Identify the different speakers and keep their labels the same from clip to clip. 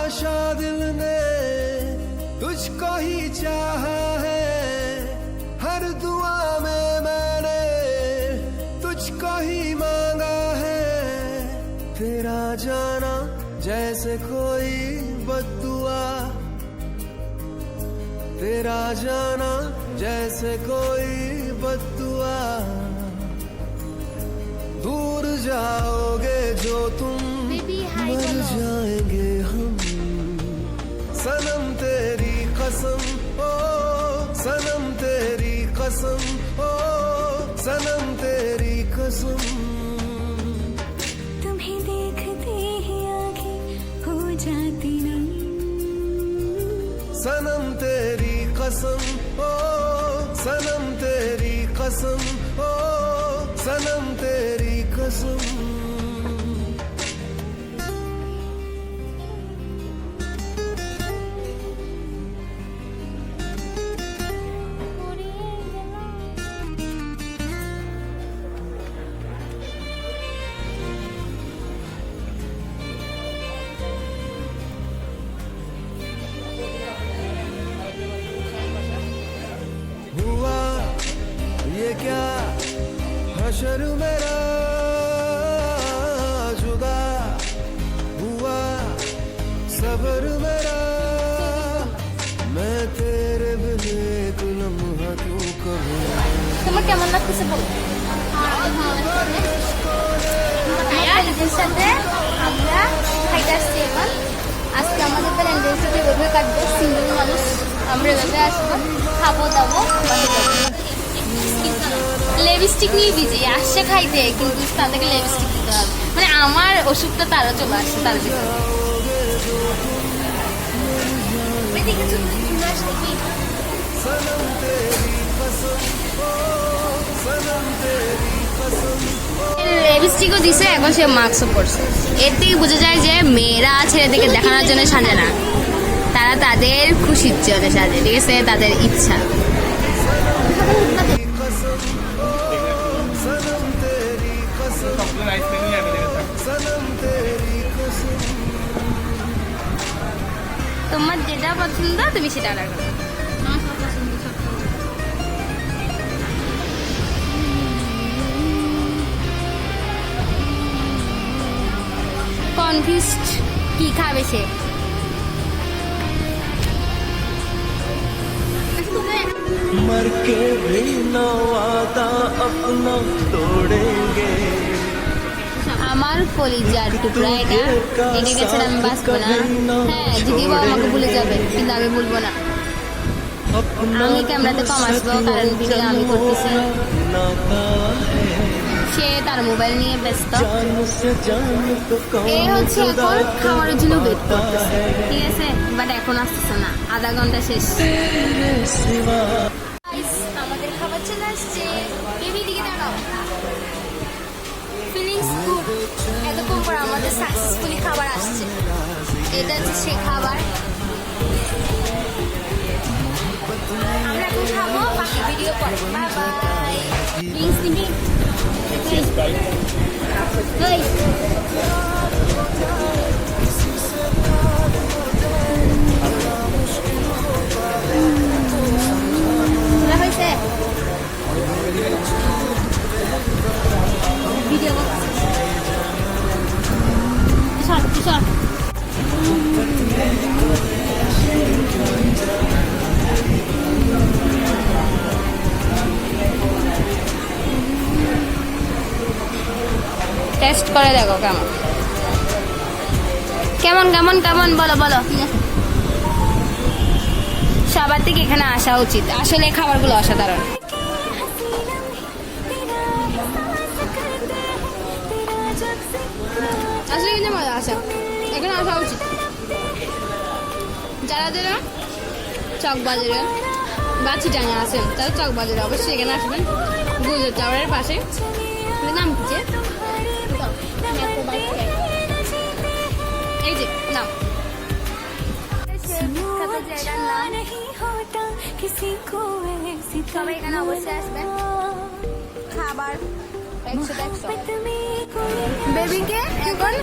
Speaker 1: आशा दिल ने तुझको ही चाहा है, हर दुआ में मैंने तुझको ही मांगा है। तेरा जाना जैसे कोई बद्दुआ, तेरा जाना जैसे कोई बद्दुआ। दूर जाओगे जो तुम मर जाएंगे हम, सनम तेरी कसम ओ सनम तेरी कसम ओ सनम तेरी कसम।
Speaker 2: तुम्हें देखते ही आंखें हो जाती नम,
Speaker 1: सनम तेरी कसम ओ सनम तेरी कसम ओ सनम तेरी कसम। हुआ ये क्या हशर मेरा, जुदा हुआ सबर मेरा, मैं तेरे बिन एक लम्हा क्यों कहूँ।
Speaker 3: তোমার কেমন লাগতেছে বলো? সাথে আমরা খাইতে আসছি এখন। আজকে আমাদের ভ্যালেন্টাইন্স ডে এভাবে কাটবো, সিঙ্গেল মানুষ আমরা এভাবে আসবো, খাবো দাবো, লিপস্টিক নিয়ে দিয়েছি আসছে খাইতে, কিন্তু তাদেরকে লিপস্টিক দিতে হবে, মানে আমার ওষুধটা তারা চলে আসছে তার ভিতরে। লিপস্টিকও দিছে, এখন সে মাস্কও পরছে। এর থেকে বোঝা যায় যে মেয়েরা ছেলেদেরকে দেখানোর জন্য সাজে না, তারা তাদের খুশির জন্য সাজে, ঠিক আছে, তাদের ইচ্ছা। তোমার যেটা পছন্দ তুমি সেটা অর্ডার করো। কনফিউজড কি খাবে সে।
Speaker 1: मर के भी ना वादा अपना तोड़ेंगे।
Speaker 3: আমার কলিজার টুকরা এটা, এটাকে ছাড়া আমি বাঁচবো না। হ্যাঁ, যদিও বা আমাকে ভুলে যাবে, কিন্তু আমি ভুলবো না। আমি ক্যামেরাতে কম আসবো, কারণ ভিডিও আমি করতেছি, সে তার মোবাইল নিয়ে ব্যস্ত। এ হচ্ছে এখন খাবারের জন্য ওয়েট করতেছে, ঠিক আছে, বাট এখন আসতেছে না, আধা ঘন্টা শেষ। আমাদের খাবার চলে আসছে, বেবি দিকে দাঁড়াও। ফিলিংস গুড, এতক্ষণ পর আমাদের সাকসেসফুলি খাবার আসছে। এটা হচ্ছে সে খাবার, আমরা এখন খাবো, বাকি ভিডিও পরে। Bye bye. ড্রিঙ্কস নিবি? হয়েছে ভিডিও টেস্ট করে দেখো কেমন কেমন কেমন কেমন বলো বলো। সবার থেকে এখানে আসা উচিত, আসলে খাবারগুলো অসাধারণ। আসলে কিন্তু মজা আছে, এখানে আসা উচিত। যারা যারা চকবাজারে বা চিটাঙে আছেন তারা চকবাজারে অবশ্যই এখানে আসবেন, গুজর টাওয়ারের পাশে। নাম কি? এই যে নাম সবাই এখানে অবশ্যই আসবেন, খাবার 100-100। বেবিকে এখন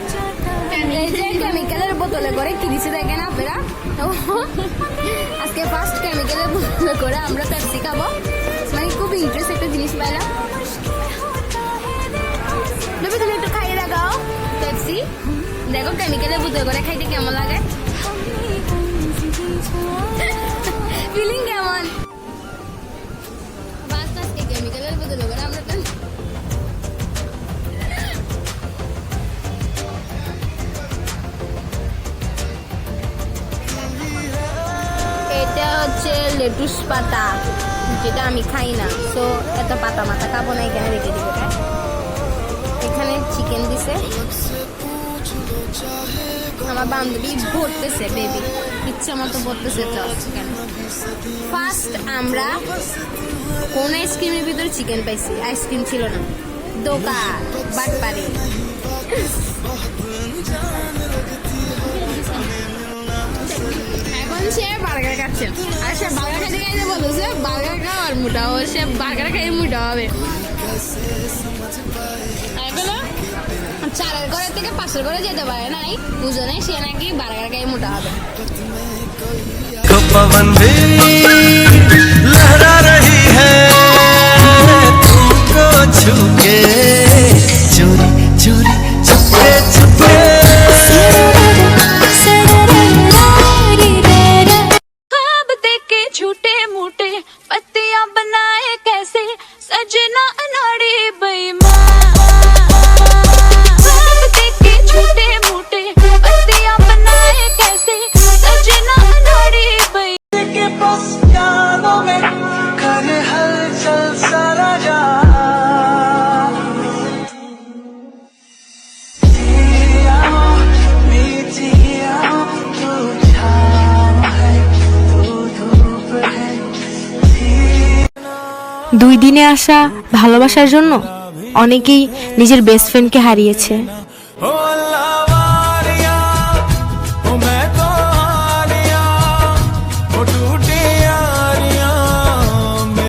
Speaker 3: এই যে কেমিক্যালের বোতলে করে কি দিছে দেখেন আপনারা। আজকে ফার্স্ট কেমিক্যালের বোতলে করে আমরা পেপসি খাবো, মানে খুব ইন্টারেস্ট একটা জিনিস পাইলাম। বেবি তুমি একটু খাইয়ে দেখাও পেপসি, দেখো কেমিক্যালের বোতলে করে খাইতে কেমন লাগে, ফিলিং কেমন। বাস আজকে কেমিক্যালের বোতলে করে আমরা তো এটা হচ্ছে লেটুস পাতা, যেটা আমি খাই না, তো এত পাতা মাথা খাবো না, এখানে রেখে দিব। এখানে চিকেন দিছে, আমার বান্ধবী ভরতেছে, বেবি ইচ্ছা মতো ভরতেছে চিকেন। ফার্স্ট আমরা কোন আইসক্রিমের ভিতরে চিকেন পাইছি, আইসক্রিম ছিল না, দোকান বাটপাড়ি। এখন সে বার্গার খাচ্ছে, আর সে বার্গার খাইতে খাইতে বলছে বার্গার খাও আর মোটা হবে, সে বার্গার খাইয়ে মোটা হবে। এখনো 4 ঘরের থেকে 5 ঘরে যেতে পারে নাই, বুঝনে সে নাকি বার্গার খাইয়ে মোটা হবে।
Speaker 1: पवन भी लहरा रही है तुमको छू के, चोरी चोरी छुपके छुपके।
Speaker 2: ख्वाब देखे झूठे मूठे पत्तियां बनाए कैसे सजना अनाड़ी बेईमान। ख्वाब देखे झूठे मूठे पत्तियां बनाए कैसे सजना अनाड़ी बेईमान।
Speaker 1: के बस यादों में करे हलचल सारा जा, मीठी आहों तू छाँव है, तू धूप है।
Speaker 4: 2 দিনে আসা ভালোবাসার জন্য অনেকেই নিজের বেস্ট ফ্রেন্ডকে হারিয়েছে।